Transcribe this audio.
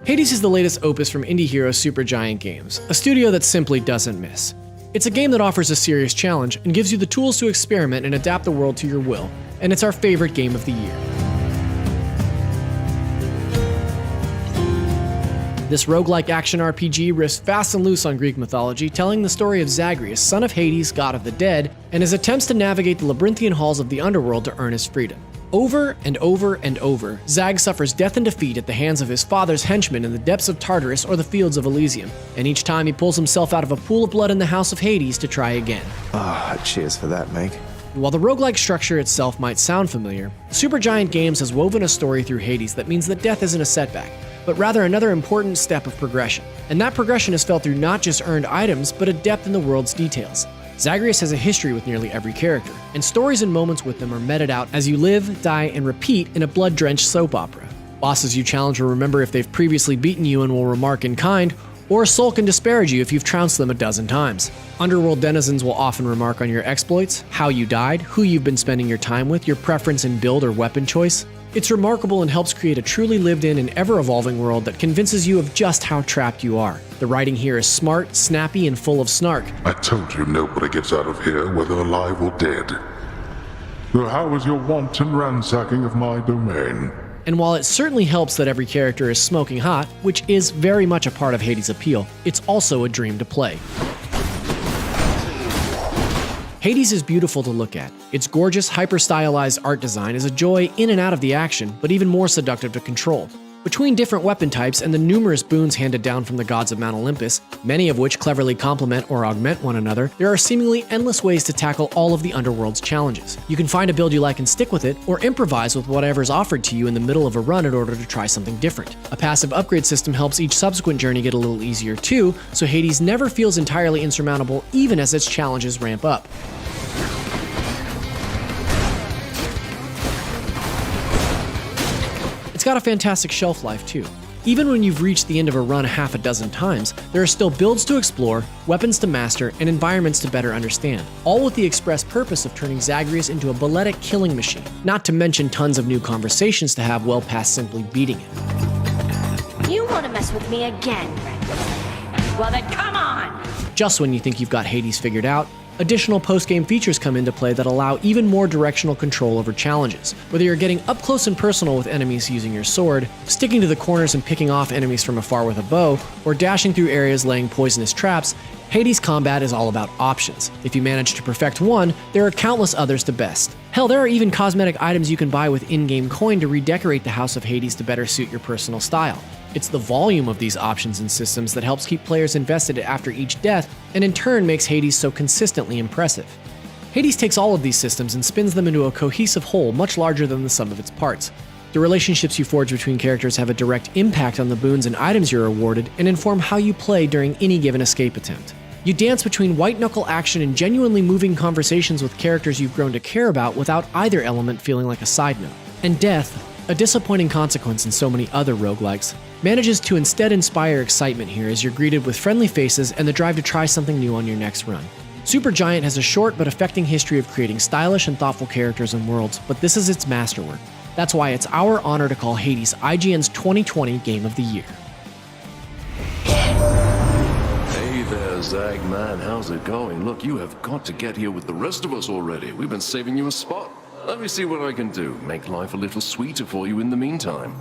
Hades is the latest opus from indie hero Supergiant Games, a studio that simply doesn't miss. It's a game that offers a serious challenge and gives you the tools to experiment and adapt the world to your will, and it's our favorite game of the year. This roguelike action RPG riffs fast and loose on Greek mythology, telling the story of Zagreus, son of Hades, god of the dead, and his attempts to navigate the labyrinthian halls of the underworld to earn his freedom. Over and over and over, Zag suffers death and defeat at the hands of his father's henchmen in the depths of Tartarus or the fields of Elysium, and each time he pulls himself out of a pool of blood in the house of Hades to try again. Cheers for that, mate. While the roguelike structure itself might sound familiar, Supergiant Games has woven a story through Hades that means that death isn't a setback, but rather another important step of progression. And that progression is felt through not just earned items, but a depth in the world's details. Zagreus has a history with nearly every character, and stories and moments with them are meted out as you live, die, and repeat in a blood-drenched soap opera. Bosses you challenge will remember if they've previously beaten you and will remark in kind, or sulk and disparage you if you've trounced them a dozen times. Underworld denizens will often remark on your exploits, how you died, who you've been spending your time with, your preference in build or weapon choice. It's remarkable and helps create a truly lived-in and ever-evolving world that convinces you of just how trapped you are. The writing here is smart, snappy, and full of snark. I told you nobody gets out of here, whether alive or dead. So how is your wanton ransacking of my domain? And while it certainly helps that every character is smoking hot, which is very much a part of Hades' appeal, it's also a dream to play. Hades is beautiful to look at. Its gorgeous, hyper-stylized art design is a joy in and out of the action, but even more seductive to control. Between different weapon types and the numerous boons handed down from the gods of Mount Olympus, many of which cleverly complement or augment one another, there are seemingly endless ways to tackle all of the underworld's challenges. You can find a build you like and stick with it, or improvise with whatever's offered to you in the middle of a run in order to try something different. A passive upgrade system helps each subsequent journey get a little easier too, so Hades never feels entirely insurmountable even as its challenges ramp up. It's got a fantastic shelf life too. Even when you've reached the end of a run half a dozen times, there are still builds to explore, weapons to master, and environments to better understand, all with the express purpose of turning Zagreus into a balletic killing machine, not to mention tons of new conversations to have well past simply beating it. You want to mess with me again, Brent? Well then come on! Just when you think you've got Hades figured out, additional post-game features come into play that allow even more directional control over challenges. Whether you're getting up close and personal with enemies using your sword, sticking to the corners and picking off enemies from afar with a bow, or dashing through areas laying poisonous traps, Hades combat is all about options. If you manage to perfect one, there are countless others to best. Hell, there are even cosmetic items you can buy with in-game coin to redecorate the House of Hades to better suit your personal style. It's the volume of these options and systems that helps keep players invested after each death, and in turn makes Hades so consistently impressive. Hades takes all of these systems and spins them into a cohesive whole much larger than the sum of its parts. The relationships you forge between characters have a direct impact on the boons and items you're awarded, and inform how you play during any given escape attempt. You dance between white-knuckle action and genuinely moving conversations with characters you've grown to care about without either element feeling like a side note. And death, a disappointing consequence in so many other roguelikes, manages to instead inspire excitement here as you're greeted with friendly faces and the drive to try something new on your next run. Supergiant has a short but affecting history of creating stylish and thoughtful characters and worlds, but this is its masterwork. That's why it's our honor to call Hades IGN's 2020 Game of the Year. Hey there, Zag man, how's it going? Look, you have got to get here with the rest of us already. We've been saving you a spot. Let me see what I can do. Make life a little sweeter for you in the meantime.